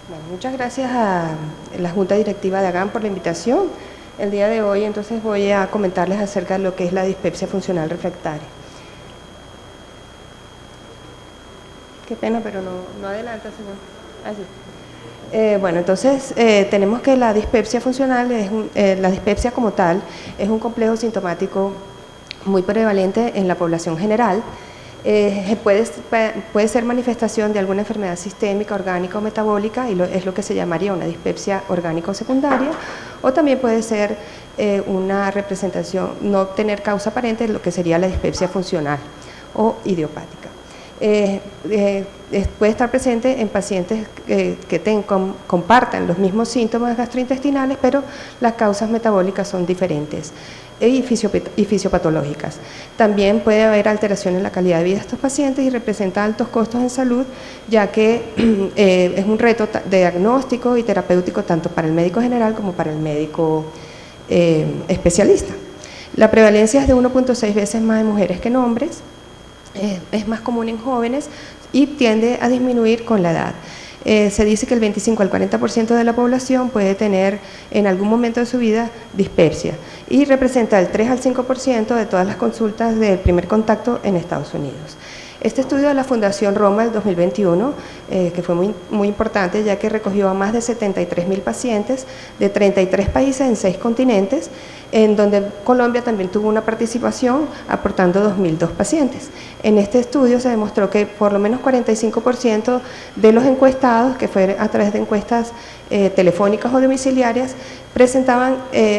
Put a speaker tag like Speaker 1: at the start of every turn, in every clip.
Speaker 1: Bueno, muchas gracias a la Junta Directiva de AGAM por la invitación. El día de hoy entonces voy a comentarles acerca de lo que es la dispepsia funcional refractaria. Qué pena, pero no adelanta, señor. Bueno, entonces tenemos que la dispepsia funcional, la dispepsia como tal, es un complejo sintomático muy prevalente en la población general. Puede ser manifestación de alguna enfermedad sistémica, orgánica o metabólica, y es lo que se llamaría una dispepsia orgánico secundaria, o también puede ser una representación, no tener causa aparente, lo que sería la dispepsia funcional o idiopática. Puede estar presente en pacientes que compartan los mismos síntomas gastrointestinales, pero las causas metabólicas son diferentes y fisiopatológicas. También puede haber alteración en la calidad de vida de estos pacientes y representa altos costos en salud, ya que es un reto diagnóstico y terapéutico tanto para el médico general como para el médico especialista. La prevalencia es de 1.6 veces más en mujeres que en hombres. Es más común en jóvenes y tiende a disminuir con la edad. Se dice que el 25 al 40% de la población puede tener en algún momento de su vida dispepsia y representa el 3 al 5% de todas las consultas del primer contacto en Estados Unidos. Este estudio de la Fundación Roma del 2021, que fue muy importante, ya que recogió a más de 73.000 pacientes de 33 países en 6 continentes, en donde Colombia también tuvo una participación aportando 2.002 pacientes. En este estudio se demostró que por lo menos 45% de los encuestados, que fue a través de encuestas telefónicas o domiciliarias, presentaban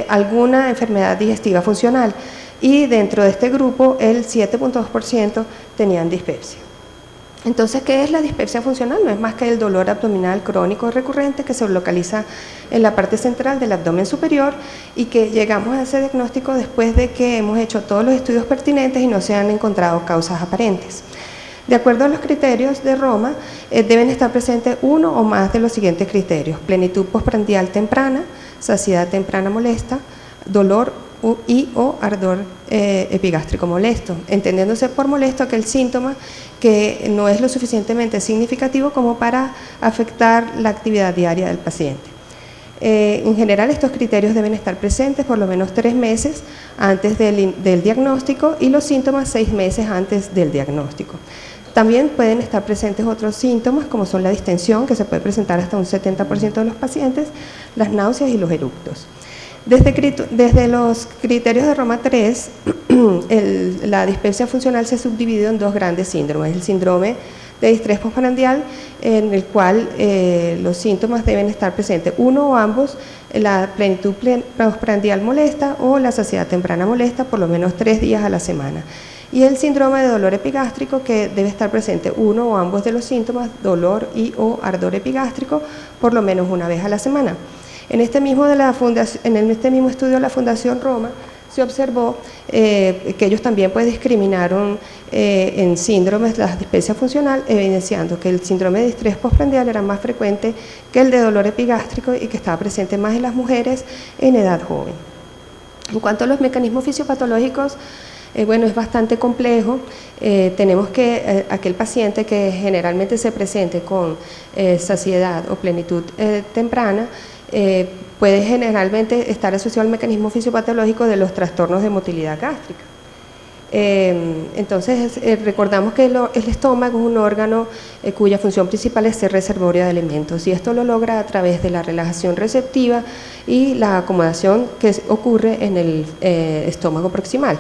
Speaker 1: alguna enfermedad digestiva funcional, y dentro de este grupo el 7.2% tenían dispepsia. Entonces, ¿qué es la dispepsia funcional? No es más que el dolor abdominal crónico recurrente que se localiza en la parte central del abdomen superior y que llegamos a ese diagnóstico después de que hemos hecho todos los estudios pertinentes y no se han encontrado causas aparentes. De acuerdo a los criterios de Roma, deben estar presentes uno o más de los siguientes criterios: plenitud postprandial temprana, saciedad temprana molesta, dolor o ardor epigástrico molesto, entendiéndose por molesto aquel síntoma que no es lo suficientemente significativo como para afectar la actividad diaria del paciente. En general, estos criterios deben estar presentes por lo menos 3 meses antes del diagnóstico y los síntomas 6 meses antes del diagnóstico. También pueden estar presentes otros síntomas como son la distensión, que se puede presentar hasta un 70% de los pacientes, las náuseas y los eructos. Desde los criterios de Roma 3, la dispepsia funcional se subdividió en 2 grandes síndromes: el síndrome de distrés postprandial, en el cual los síntomas deben estar presentes uno o ambos, la plenitud postprandial molesta o la saciedad temprana molesta por lo menos 3 días a la semana, y el síndrome de dolor epigástrico, que debe estar presente uno o ambos de los síntomas, dolor o ardor epigástrico, por lo menos una vez a la semana. En este mismo estudio de la Fundación Roma se observó que ellos también discriminaron en síndromes la dispepsia funcional, evidenciando que el síndrome de distrés postprandial era más frecuente que el de dolor epigástrico y que estaba presente más en las mujeres en edad joven. En cuanto a los mecanismos fisiopatológicos, bueno, es bastante complejo. Tenemos que aquel paciente que generalmente se presente con saciedad o plenitud temprana, puede generalmente estar asociado al mecanismo fisiopatológico de los trastornos de motilidad gástrica. Entonces, recordamos que el estómago es un órgano cuya función principal es ser reservorio de alimentos, y esto lo logra a través de la relajación receptiva y la acomodación que ocurre en el estómago proximal.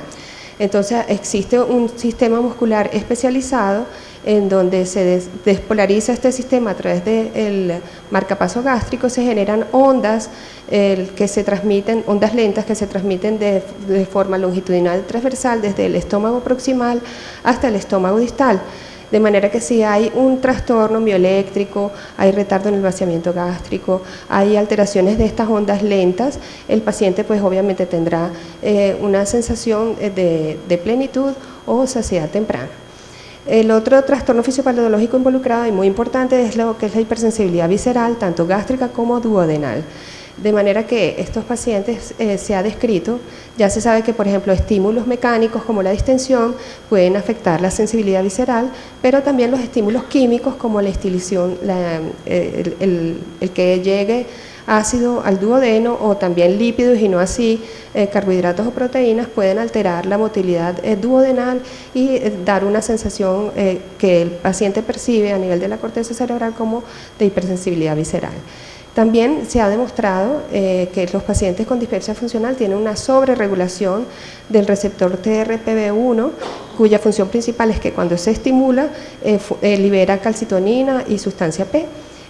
Speaker 1: Entonces, existe un sistema muscular especializado en donde se despolariza este sistema a través del marcapaso gástrico. Se generan ondas que se transmiten, ondas lentas que se transmiten de forma longitudinal transversal desde el estómago proximal hasta el estómago distal. De manera que si hay un trastorno mioeléctrico, hay retardo en el vaciamiento gástrico, hay alteraciones de estas ondas lentas, el paciente pues obviamente tendrá una sensación de plenitud o saciedad temprana. El otro trastorno fisiopatológico involucrado y muy importante es lo que es la hipersensibilidad visceral, tanto gástrica como duodenal. De manera que estos pacientes se ha descrito, ya se sabe que, por ejemplo, estímulos mecánicos como la distensión pueden afectar la sensibilidad visceral, pero también los estímulos químicos como la estilización, el que llegue ácido al duodeno o también lípidos y no así carbohidratos o proteínas pueden alterar la motilidad duodenal y dar una sensación que el paciente percibe a nivel de la corteza cerebral como de hipersensibilidad visceral. También se ha demostrado que los pacientes con dispepsia funcional tienen una sobreregulación del receptor TRPV1, cuya función principal es que cuando se estimula libera calcitonina y sustancia P.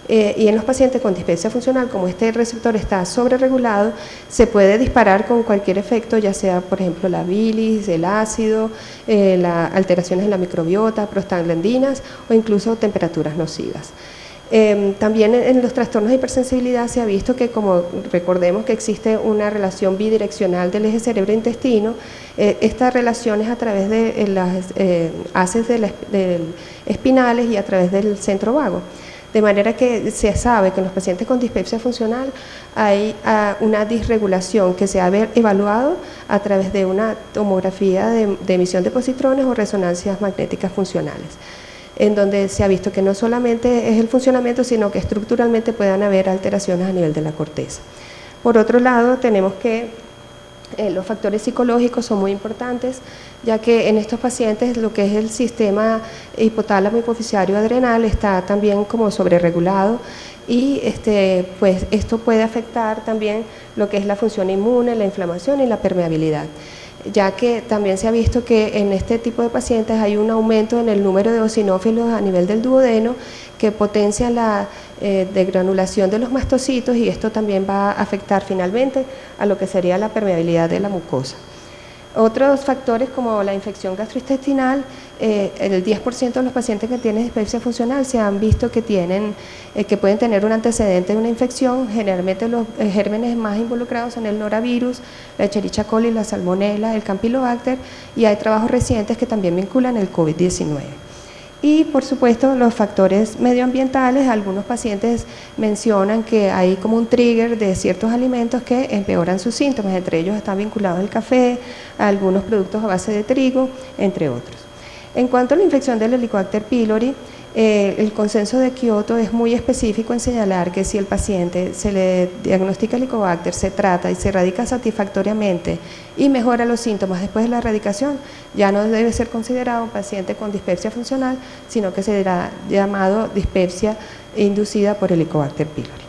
Speaker 1: Y en los pacientes con dispepsia funcional, como este receptor está sobreregulado, se puede disparar con cualquier efecto, ya sea, por ejemplo, la bilis, el ácido, las alteraciones en la microbiota, prostaglandinas o incluso temperaturas nocivas. También en los trastornos de hipersensibilidad se ha visto que, como recordemos que existe una relación bidireccional del eje cerebro-intestino, esta relación es a través de las haces espinales y a través del centro vago. De manera que se sabe que en los pacientes con dispepsia funcional hay una disregulación que se ha evaluado a través de una tomografía de emisión de positrones o resonancias magnéticas funcionales, en donde se ha visto que no solamente es el funcionamiento, sino que estructuralmente puedan haber alteraciones a nivel de la corteza. Por otro lado, tenemos que los factores psicológicos son muy importantes, ya que en estos pacientes lo que es el sistema hipotálamo hipoficiario adrenal está también como sobreregulado y pues esto puede afectar también lo que es la función inmune, la inflamación y la permeabilidad, ya que también se ha visto que en este tipo de pacientes hay un aumento en el número de eosinófilos a nivel del duodeno que potencia la degranulación de los mastocitos y esto también va a afectar finalmente a lo que sería la permeabilidad de la mucosa. Otros factores como la infección gastrointestinal, el 10% de los pacientes que tienen dispepsia funcional se han visto que pueden tener un antecedente de una infección. Generalmente los gérmenes más involucrados son el norovirus, la Escherichia coli, la salmonella, el campylobacter, y hay trabajos recientes que también vinculan el COVID-19. Y por supuesto los factores medioambientales, algunos pacientes mencionan que hay como un trigger de ciertos alimentos que empeoran sus síntomas, entre ellos están vinculados el café, algunos productos a base de trigo, entre otros. En cuanto a la infección del Helicobacter pylori, el consenso de Kioto es muy específico en señalar que si el paciente se le diagnostica Helicobacter, se trata y se erradica satisfactoriamente y mejora los síntomas después de la erradicación, ya no debe ser considerado un paciente con dispepsia funcional, sino que será llamado dispepsia inducida por Helicobacter pylori.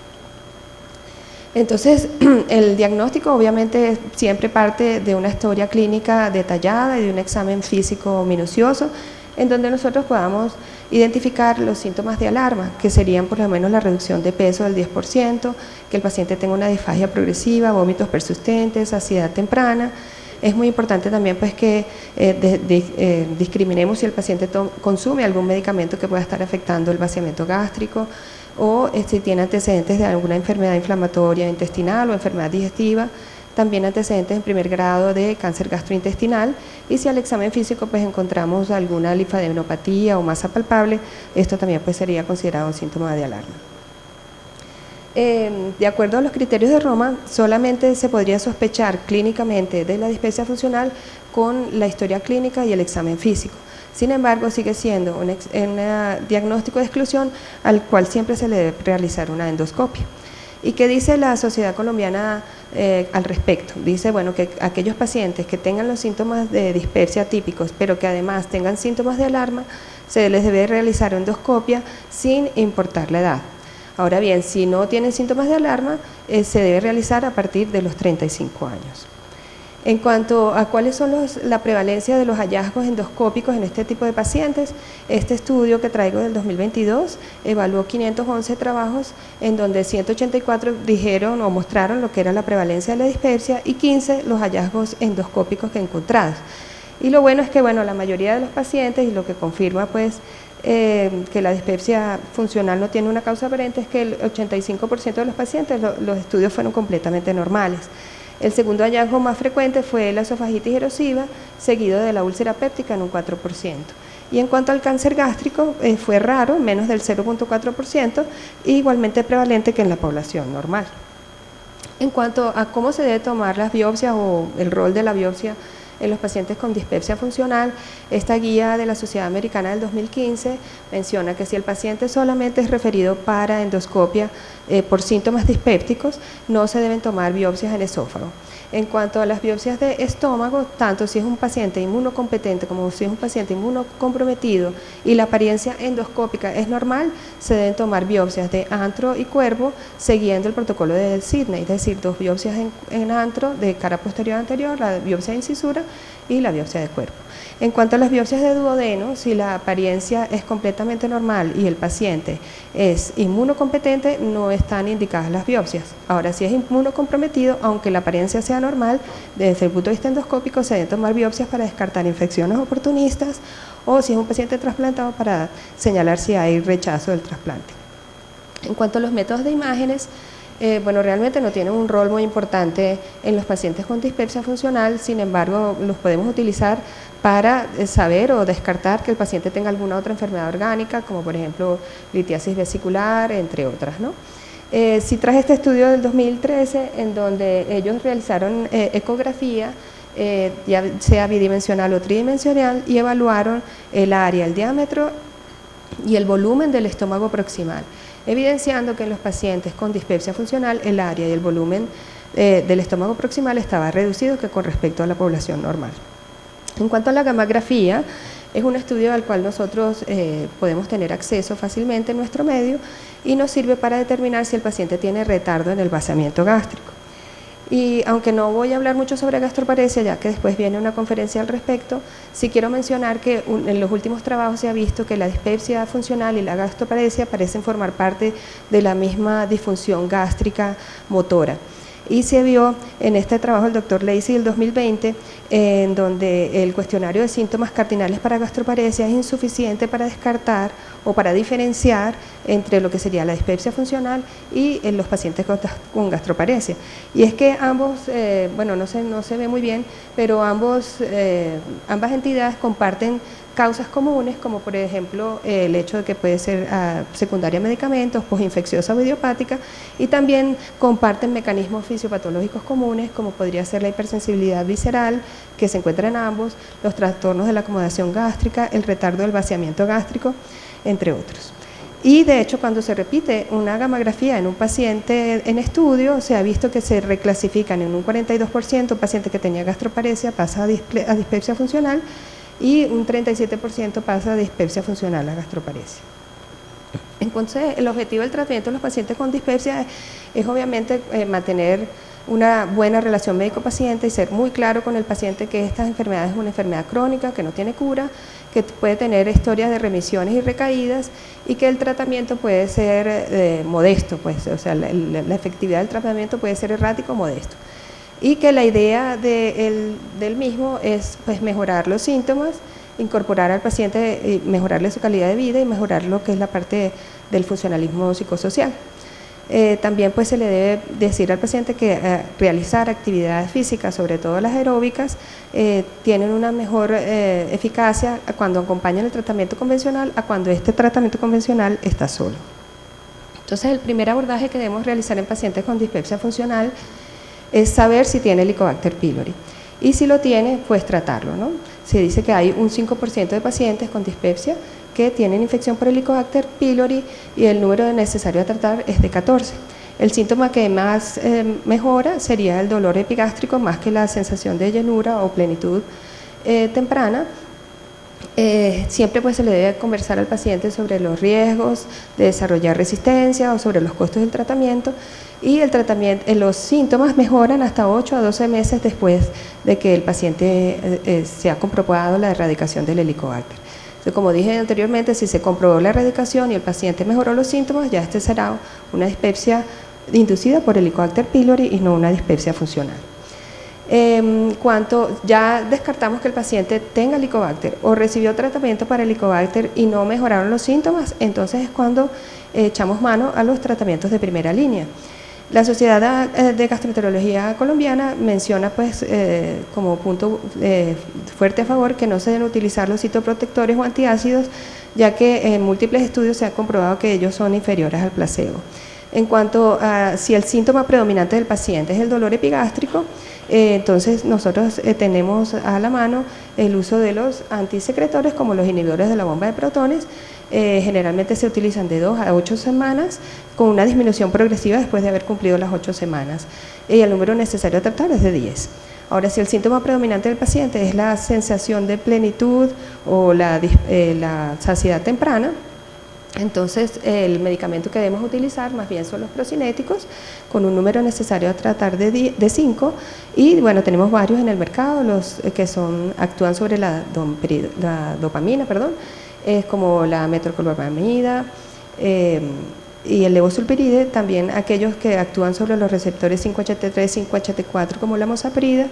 Speaker 1: Entonces, el diagnóstico obviamente siempre parte de una historia clínica detallada y de un examen físico minucioso, en donde nosotros podamos identificar los síntomas de alarma, que serían por lo menos la reducción de peso del 10%, que el paciente tenga una disfagia progresiva, vómitos persistentes, saciedad temprana. Es muy importante también pues que discriminemos si el paciente consume algún medicamento que pueda estar afectando el vaciamiento gástrico o si tiene antecedentes de alguna enfermedad inflamatoria intestinal o enfermedad digestiva, también antecedentes en primer grado de cáncer gastrointestinal, y si al examen físico pues encontramos alguna linfadenopatía o masa palpable, esto también pues sería considerado un síntoma de alarma. De acuerdo a los criterios de Roma, solamente se podría sospechar clínicamente de la dispepsia funcional con la historia clínica y el examen físico. Sin embargo, sigue siendo un diagnóstico de exclusión al cual siempre se le debe realizar una endoscopia. ¿Y qué dice la Sociedad Colombiana al respecto? Dice, bueno, que aquellos pacientes que tengan los síntomas de dispepsia típicos, pero que además tengan síntomas de alarma, se les debe realizar endoscopia sin importar la edad. Ahora bien, si no tienen síntomas de alarma, se debe realizar a partir de los 35 años. En cuanto a cuáles son la prevalencia de los hallazgos endoscópicos en este tipo de pacientes, este estudio que traigo del 2022 evaluó 511 trabajos en donde 184 dijeron o mostraron lo que era la prevalencia de la dispepsia y 15 los hallazgos endoscópicos que encontrados. Y lo bueno es que la mayoría de los pacientes, y lo que confirma pues que la dispepsia funcional no tiene una causa aparente, es que el 85% de los pacientes los estudios fueron completamente normales. El segundo hallazgo más frecuente fue la esofagitis erosiva, seguido de la úlcera péptica en un 4%. Y en cuanto al cáncer gástrico, fue raro, menos del 0.4%, e igualmente prevalente que en la población normal. En cuanto a cómo se debe tomar las biopsias o el rol de la biopsia en los pacientes con dispepsia funcional, esta guía de la Sociedad Americana del 2015 menciona que si el paciente solamente es referido para endoscopia por síntomas dispépticos, no se deben tomar biopsias en esófago. En cuanto a las biopsias de estómago, tanto si es un paciente inmunocompetente como si es un paciente inmunocomprometido y la apariencia endoscópica es normal, se deben tomar biopsias de antro y cuervo siguiendo el protocolo de Sidney, es decir, 2 biopsias en antro de cara posterior anterior, la biopsia de incisura y la biopsia de cuerpo. En cuanto a las biopsias de duodeno, si la apariencia es completamente normal y el paciente es inmunocompetente, no están indicadas las biopsias. Ahora, si es inmunocomprometido, aunque la apariencia sea normal, desde el punto de vista endoscópico se deben tomar biopsias para descartar infecciones oportunistas o si es un paciente trasplantado para señalar si hay rechazo del trasplante. En cuanto a los métodos de imágenes, bueno, realmente no tienen un rol muy importante en los pacientes con dispepsia funcional, sin embargo, los podemos utilizar para saber o descartar que el paciente tenga alguna otra enfermedad orgánica, como por ejemplo litiasis vesicular, entre otras, ¿no? Sí traje este estudio del 2013 en donde ellos realizaron ecografía, ya sea bidimensional o tridimensional, y evaluaron el área, el diámetro y el volumen del estómago proximal, evidenciando que en los pacientes con dispepsia funcional el área y el volumen del estómago proximal estaba reducido que con respecto a la población normal. En cuanto a la gammagrafía, es un estudio al cual nosotros podemos tener acceso fácilmente en nuestro medio y nos sirve para determinar si el paciente tiene retardo en el vaciamiento gástrico. Y aunque no voy a hablar mucho sobre gastroparesia, ya que después viene una conferencia al respecto, sí quiero mencionar que en los últimos trabajos se ha visto que la dispepsia funcional y la gastroparesia parecen formar parte de la misma disfunción gástrica motora. Y se vio en este trabajo del doctor Lacey del 2020, en donde el cuestionario de síntomas cardinales para gastroparesia es insuficiente para descartar o para diferenciar entre lo que sería la dispepsia funcional y los pacientes con gastroparesia. Y es que ambos, bueno, no se ve muy bien, pero ambas entidades comparten causas comunes, como por ejemplo el hecho de que puede ser secundaria a medicamentos, postinfecciosa o idiopática, y también comparten mecanismos fisiopatológicos comunes, como podría ser la hipersensibilidad visceral, que se encuentra en ambos, los trastornos de la acomodación gástrica, el retardo del vaciamiento gástrico, entre otros. Y de hecho, cuando se repite una gammagrafía en un paciente en estudio, se ha visto que se reclasifican en un 42% paciente que tenía gastroparesia pasa a dispepsia funcional, y un 37% pasa de dispepsia funcional a gastroparesia. Entonces, el objetivo del tratamiento de los pacientes con dispepsia es obviamente mantener una buena relación médico-paciente y ser muy claro con el paciente que esta enfermedad es una enfermedad crónica, que no tiene cura, que puede tener historias de remisiones y recaídas y que el tratamiento puede ser modesto, pues, o sea, la efectividad del tratamiento puede ser errático o modesto. Y que la idea del mismo es pues mejorar los síntomas, incorporar al paciente, mejorarle su calidad de vida y mejorar lo que es la parte del funcionalismo psicosocial. También pues se le debe decir al paciente que realizar actividades físicas, sobre todo las aeróbicas, tienen una mejor eficacia cuando acompañan el tratamiento convencional a cuando este tratamiento convencional está solo. Entonces, el primer abordaje que debemos realizar en pacientes con dispepsia funcional es saber si tiene Helicobacter pylori y si lo tiene, pues tratarlo, ¿no? Se dice que hay un 5% de pacientes con dispepsia que tienen infección por Helicobacter pylori y el número necesario a tratar es de 14. El síntoma que más mejora sería el dolor epigástrico más que la sensación de llenura o plenitud temprana. Siempre pues se le debe conversar al paciente sobre los riesgos de desarrollar resistencia o sobre los costos del tratamiento, y el tratamiento, los síntomas mejoran hasta 8 a 12 meses después de que el paciente se ha comprobado la erradicación del Helicobacter. Entonces, como dije anteriormente, si se comprobó la erradicación y el paciente mejoró los síntomas, ya este será una dispepsia inducida por Helicobacter pylori y no una dispepsia funcional. Cuando ya descartamos que el paciente tenga Helicobacter o recibió tratamiento para Helicobacter y no mejoraron los síntomas, entonces es cuando echamos mano a los tratamientos de primera línea. La Sociedad de Gastroenterología Colombiana menciona pues como punto fuerte a favor que no se deben utilizar los citoprotectores o antiácidos, ya que en múltiples estudios se ha comprobado que ellos son inferiores al placebo. En cuanto a si el síntoma predominante del paciente es el dolor epigástrico, entonces nosotros tenemos a la mano el uso de los antisecretores como los inhibidores de la bomba de protones. Generalmente se utilizan de 2 a 8 semanas con una disminución progresiva después de haber cumplido las 8 semanas y el número necesario a tratar es de 10. Ahora, si el síntoma predominante del paciente es la sensación de plenitud o la saciedad temprana, entonces el medicamento que debemos utilizar más bien son los procinéticos con un número necesario a tratar de 5 y bueno, tenemos varios en el mercado, los que actúan sobre la dopamina, como la metoclopramida y el levosulpiride, también aquellos que actúan sobre los receptores 5-HT3, 5-HT4 como la mosaprida.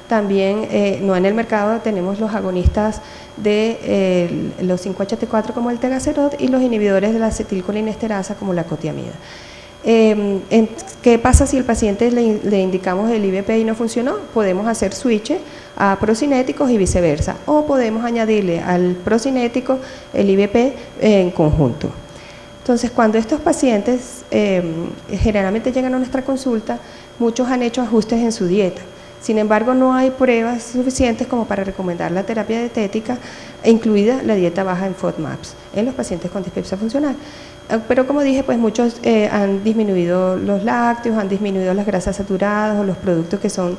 Speaker 1: También no en el mercado tenemos los agonistas de los 5-HT4 como el tegacerot y los inhibidores de la acetilcolinesterasa como la cotiamida. ¿Qué pasa si el paciente le indicamos el IBP y no funcionó? Podemos hacer switch a procinéticos y viceversa, o podemos añadirle al procinético el IBP en conjunto. Entonces, cuando estos pacientes generalmente llegan a nuestra consulta, muchos han hecho ajustes en su dieta. Sin embargo, no hay pruebas suficientes como para recomendar la terapia dietética, incluida la dieta baja en FODMAPs, en los pacientes con dispepsia funcional. Pero como dije, pues muchos han disminuido los lácteos, han disminuido las grasas saturadas o los productos que son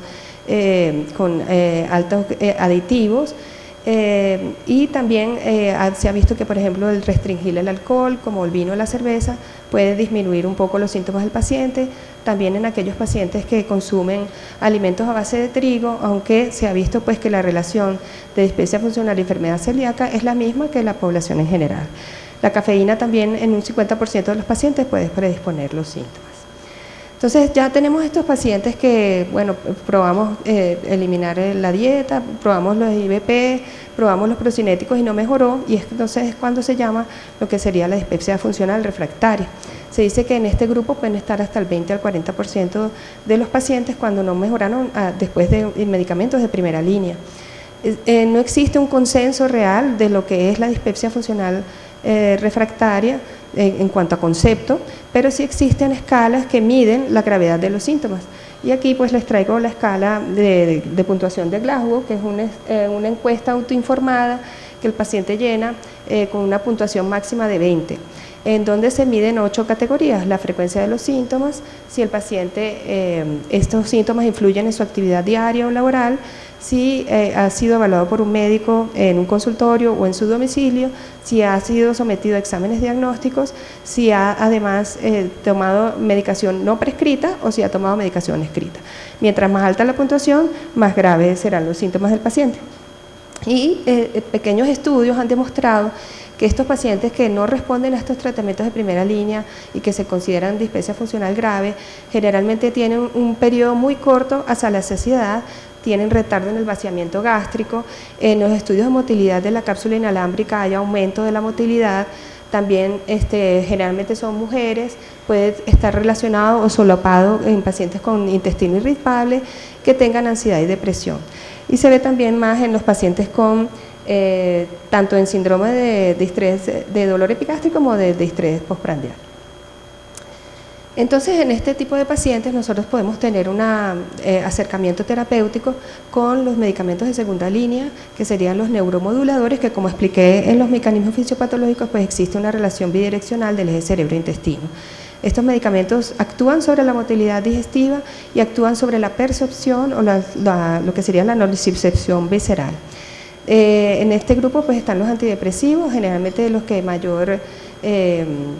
Speaker 1: con altos aditivos. Y también se ha visto que, por ejemplo, el restringir el alcohol, como el vino o la cerveza, puede disminuir un poco los síntomas del paciente. También en aquellos pacientes que consumen alimentos a base de trigo, aunque se ha visto pues que la relación de dispepsia funcional y enfermedad celíaca es la misma que la población en general. La cafeína también en un 50% de los pacientes puede predisponer los síntomas. Entonces ya tenemos estos pacientes que, bueno, probamos eliminar la dieta, probamos los IBP, probamos los procinéticos y no mejoró, y entonces es cuando se llama lo que sería la dispepsia funcional refractaria. Se dice que en este grupo pueden estar hasta el 20 al 40% de los pacientes cuando no mejoraron después de medicamentos de primera línea. No existe un consenso real de lo que es la dispepsia funcional refractaria en cuanto a concepto, pero sí existen escalas que miden la gravedad de los síntomas. Y aquí pues les traigo la escala de puntuación de Glasgow, que es una encuesta autoinformada que el paciente llena con una puntuación máxima de 20, en donde se miden 8 categorías: la frecuencia de los síntomas, si el paciente, estos síntomas influyen en su actividad diaria o laboral, si ha sido evaluado por un médico en un consultorio o en su domicilio, si ha sido sometido a exámenes diagnósticos, si ha además tomado medicación no prescrita o si ha tomado medicación escrita. Mientras más alta la puntuación, más graves serán los síntomas del paciente. Y pequeños estudios han demostrado que estos pacientes que no responden a estos tratamientos de primera línea y que se consideran dispepsia funcional grave, generalmente tienen un periodo muy corto hacia la saciedad, tienen retardo en el vaciamiento gástrico. En los estudios de motilidad de la cápsula inalámbrica hay aumento de la motilidad. También generalmente son mujeres, puede estar relacionado o solapado en pacientes con intestino irritable que tengan ansiedad y depresión. Y se ve también más en los pacientes con tanto en síndrome de distrés de dolor epigástrico como de distrés postprandial. Entonces, en este tipo de pacientes nosotros podemos tener un acercamiento terapéutico con los medicamentos de segunda línea, que serían los neuromoduladores, que como expliqué en los mecanismos fisiopatológicos, pues existe una relación bidireccional del eje cerebro-intestino. Estos medicamentos actúan sobre la motilidad digestiva y actúan sobre la percepción o lo que sería la nocicepción visceral. En este grupo pues están los antidepresivos, generalmente los que mayor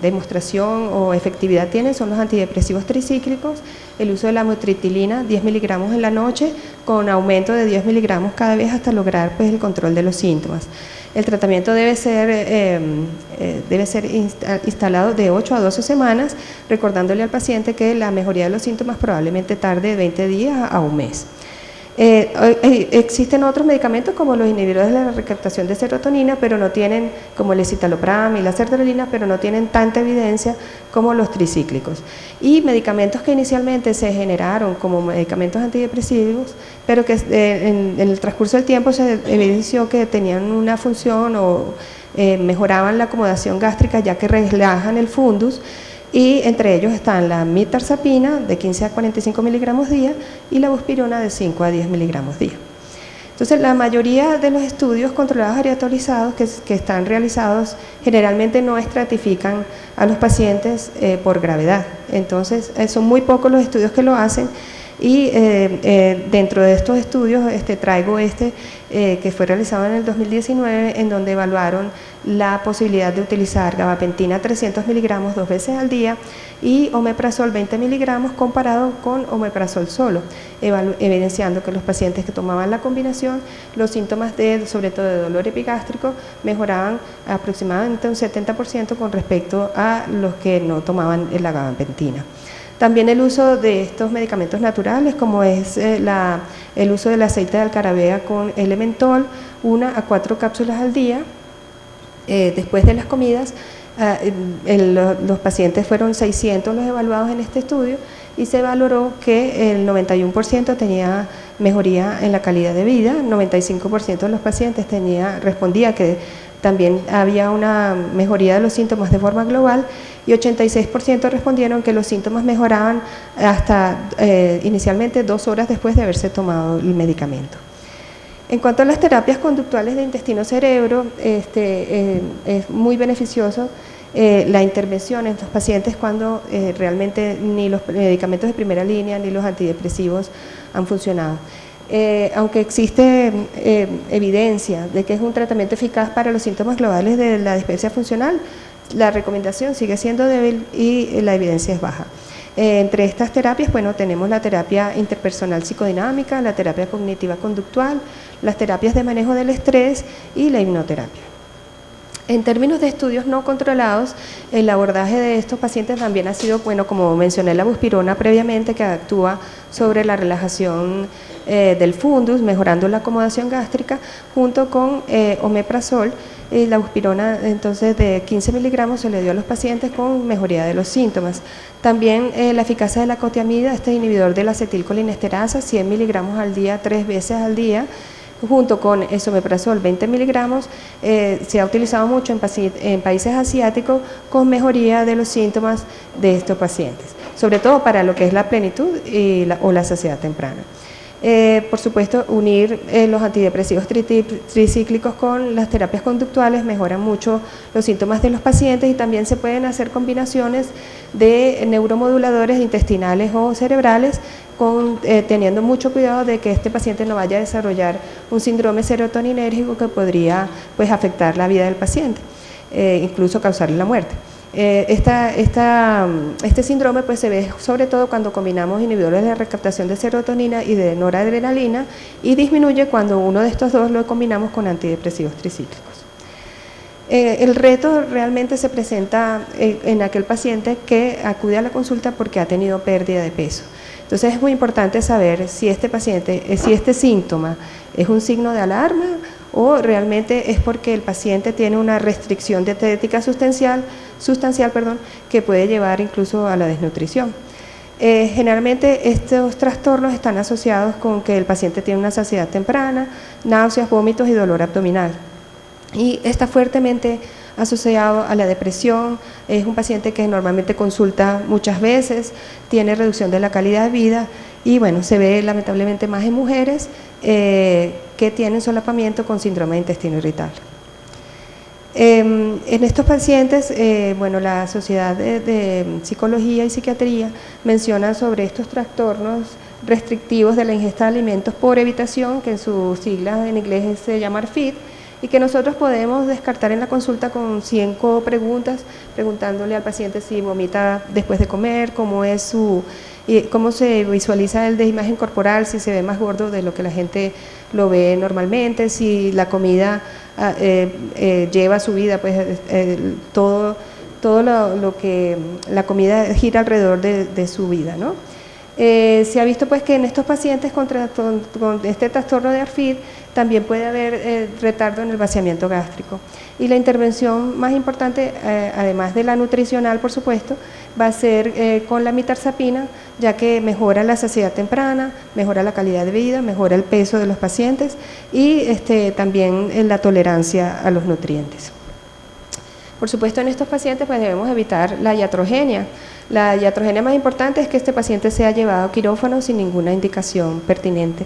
Speaker 1: demostración o efectividad tienen son los antidepresivos tricíclicos, el uso de la amitriptilina 10 miligramos en la noche con aumento de 10 miligramos cada vez hasta lograr pues el control de los síntomas. El tratamiento debe ser instalado de 8 a 12 semanas, recordándole al paciente que la mejoría de los síntomas probablemente tarde de 20 días a un mes. Existen otros medicamentos como los inhibidores de la recaptación de serotonina, pero no tienen, como el escitalopram y la sertralina, pero no tienen tanta evidencia como los tricíclicos. Y medicamentos que inicialmente se generaron como medicamentos antidepresivos, pero que en el transcurso del tiempo se evidenció que tenían una función o mejoraban la acomodación gástrica ya que relajan el fundus. y entre ellos están la mirtazapina de 15 a 45 miligramos día y la buspirona de 5 a 10 miligramos día. Entonces, la mayoría de los estudios controlados aleatorizados que están realizados generalmente no estratifican a los pacientes por gravedad. Entonces, son muy pocos los estudios que lo hacen y dentro de estos estudios traigo que fue realizado en el 2019, en donde evaluaron la posibilidad de utilizar gabapentina 300 miligramos 2 veces al día y omeprazol 20 miligramos comparado con omeprazol solo, evidenciando que los pacientes que tomaban la combinación, los síntomas sobre todo de dolor epigástrico, mejoraban aproximadamente un 70% con respecto a los que no tomaban la gabapentina. También el uso de estos medicamentos naturales, como es el uso del aceite de alcarabea con elementol, 1 a 4 cápsulas al día, después de las comidas. Los pacientes fueron 600 los evaluados en este estudio y se valoró que el 91% tenía mejoría en la calidad de vida, 95% de los pacientes respondía que también había una mejoría de los síntomas de forma global y 86% respondieron que los síntomas mejoraban hasta inicialmente 2 horas después de haberse tomado el medicamento. En cuanto a las terapias conductuales de intestino-cerebro, es muy beneficioso la intervención en estos pacientes cuando realmente ni los medicamentos de primera línea ni los antidepresivos han funcionado. Aunque existe evidencia de que es un tratamiento eficaz para los síntomas globales de la dispepsia funcional, la recomendación sigue siendo débil y la evidencia es baja. Entre estas terapias, bueno, tenemos la terapia interpersonal psicodinámica, la terapia cognitiva conductual, las terapias de manejo del estrés y la hipnoterapia. En términos de estudios no controlados, el abordaje de estos pacientes también ha sido, bueno, como mencioné la buspirona previamente, que actúa sobre la relajación del fundus, mejorando la acomodación gástrica, junto con omeprazol. La buspirona, entonces, de 15 miligramos se le dio a los pacientes con mejoría de los síntomas. También la eficacia de la cotiamida, inhibidor de la acetilcolinesterasa, 100 miligramos al día, 3 veces al día, junto con esomeprazol 20 miligramos, se ha utilizado mucho en países asiáticos con mejoría de los síntomas de estos pacientes, sobre todo para lo que es la plenitud o la saciedad temprana. Por supuesto, unir los antidepresivos tricíclicos con las terapias conductuales mejora mucho los síntomas de los pacientes y también se pueden hacer combinaciones de neuromoduladores intestinales o cerebrales teniendo mucho cuidado de que este paciente no vaya a desarrollar un síndrome serotoninérgico que podría afectar la vida del paciente, incluso causarle la muerte. Este síndrome se ve sobre todo cuando combinamos inhibidores de recaptación de serotonina y de noradrenalina y disminuye cuando uno de estos dos lo combinamos con antidepresivos tricíclicos. El reto realmente se presenta en aquel paciente que acude a la consulta porque ha tenido pérdida de peso. Entonces es muy importante saber si este síntoma es un signo de alarma o realmente es porque el paciente tiene una restricción dietética sustancial, que puede llevar incluso a la desnutrición. Generalmente estos trastornos están asociados con que el paciente tiene una saciedad temprana, náuseas, vómitos y dolor abdominal. Y está fuertemente asociado a la depresión, es un paciente que normalmente consulta muchas veces, tiene reducción de la calidad de vida y bueno, se ve lamentablemente más en mujeres que tienen solapamiento con síndrome de intestino irritable. En estos pacientes, la Sociedad de Psicología y Psiquiatría menciona sobre estos trastornos restrictivos de la ingesta de alimentos por evitación, que en sus siglas en inglés se llama RFID, y que nosotros podemos descartar en la consulta con 5 preguntas, preguntándole al paciente si vomita después de comer, cómo se visualiza el de imagen corporal, si se ve más gordo de lo que la gente lo ve normalmente, si la comida lleva su vida, todo lo que la comida gira alrededor de su vida, ¿no? Se ha visto que en estos pacientes con este trastorno de RFID también puede haber retardo en el vaciamiento gástrico. Y la intervención más importante, además de la nutricional, por supuesto, va a ser con la mirtazapina, ya que mejora la saciedad temprana, mejora la calidad de vida, mejora el peso de los pacientes y también la tolerancia a los nutrientes. Por supuesto, en estos pacientes pues debemos evitar la iatrogenia. La iatrogenia más importante es que este paciente sea llevado a quirófano sin ninguna indicación pertinente.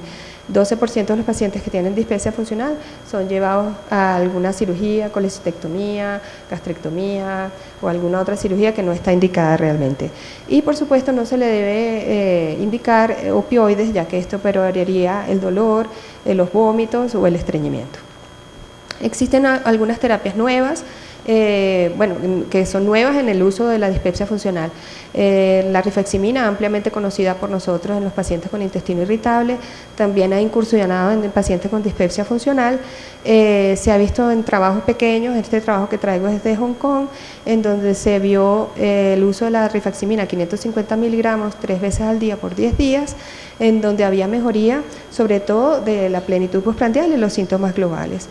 Speaker 1: 12% de los pacientes que tienen dispepsia funcional son llevados a alguna cirugía, colecistectomía, gastrectomía o alguna otra cirugía que no está indicada realmente. Y por supuesto no se le debe indicar opioides, ya que esto peroraría el dolor, los vómitos o el estreñimiento. Existen algunas terapias nuevas, que son nuevas en el uso de la dispepsia funcional. La rifaximina, ampliamente conocida por nosotros en los pacientes con intestino irritable, también ha incursionado en pacientes con dispepsia funcional. Se ha visto en trabajos pequeños, este trabajo que traigo es de Hong Kong, en donde se vio el uso de la rifaximina, 550 miligramos 3 veces al día por 10 días, en donde había mejoría, sobre todo de la plenitud postprandial y los síntomas globales.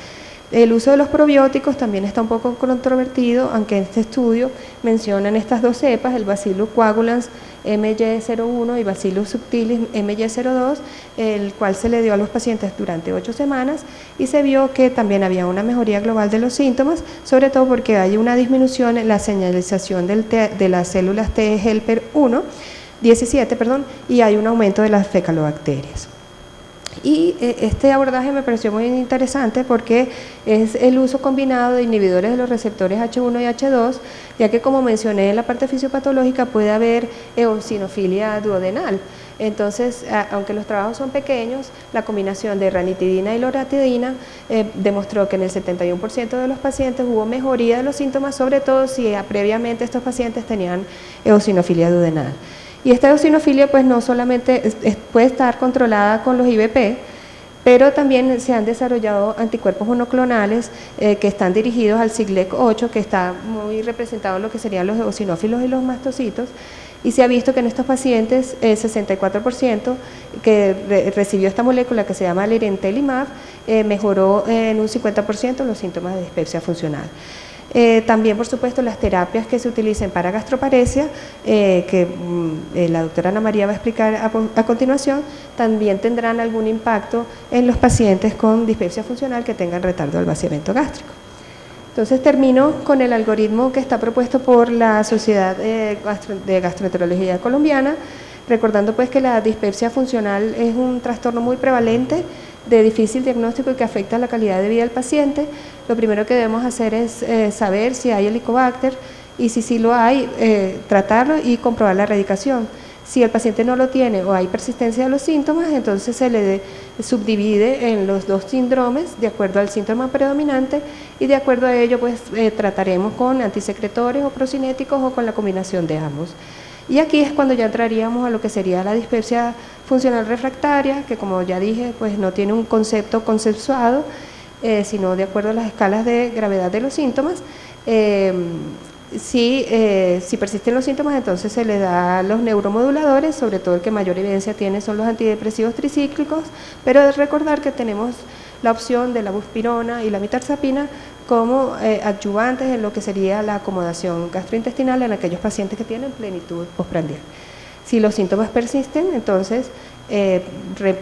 Speaker 1: El uso de los probióticos también está un poco controvertido, aunque en este estudio mencionan estas dos cepas, el Bacillus coagulans MY01 y Bacillus subtilis MY02, el cual se le dio a los pacientes durante 8 semanas y se vio que también había una mejoría global de los síntomas, sobre todo porque hay una disminución en la señalización de las células T helper 17, y hay un aumento de las fecalobacterias. Y este abordaje me pareció muy interesante porque es el uso combinado de inhibidores de los receptores H1 y H2, ya que como mencioné en la parte fisiopatológica puede haber eosinofilia duodenal. Entonces, aunque los trabajos son pequeños, la combinación de ranitidina y loratadina demostró que en el 71% de los pacientes hubo mejoría de los síntomas, sobre todo si previamente estos pacientes tenían eosinofilia duodenal. Y esta eosinofilia pues no solamente puede estar controlada con los IVP, pero también se han desarrollado anticuerpos monoclonales que están dirigidos al Siglec-8, que está muy representado en lo que serían los eosinófilos y los mastocitos, y se ha visto que en estos pacientes el 64% que recibió esta molécula que se llama lirentelimab mejoró en un 50% los síntomas de dispepsia funcional. También, por supuesto, las terapias que se utilicen para gastroparesia, que la doctora Ana María va a explicar a continuación, también tendrán algún impacto en los pacientes con dispepsia funcional que tengan retardo del vaciamiento gástrico. Entonces termino con el algoritmo que está propuesto por la Sociedad de Gastroenterología Colombiana, recordando pues que la dispepsia funcional es un trastorno muy prevalente, de difícil diagnóstico y que afecta la calidad de vida del paciente. Lo primero que debemos hacer es saber si hay Helicobacter y si sí lo hay, tratarlo y comprobar la erradicación. Si el paciente no lo tiene o hay persistencia de los síntomas, entonces se le subdivide en los dos síndromes de acuerdo al síntoma predominante y de acuerdo a ello pues trataremos con antisecretores o procinéticos o con la combinación de ambos. Y aquí es cuando ya entraríamos a lo que sería la dispepsia funcional refractaria, que como ya dije, pues no tiene un concepto consensuado, sino de acuerdo a las escalas de gravedad de los síntomas. Si persisten los síntomas, entonces se le da los neuromoduladores, sobre todo el que mayor evidencia tiene son los antidepresivos tricíclicos, pero es recordar que tenemos la opción de la buspirona y la mitarzapina como adyuvantes en lo que sería la acomodación gastrointestinal en aquellos pacientes que tienen plenitud postprandial. Si los síntomas persisten, entonces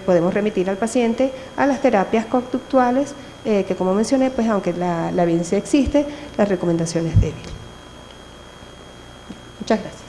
Speaker 1: podemos remitir al paciente a las terapias conductuales, que como mencioné, pues aunque la evidencia existe, la recomendación es débil. Muchas gracias.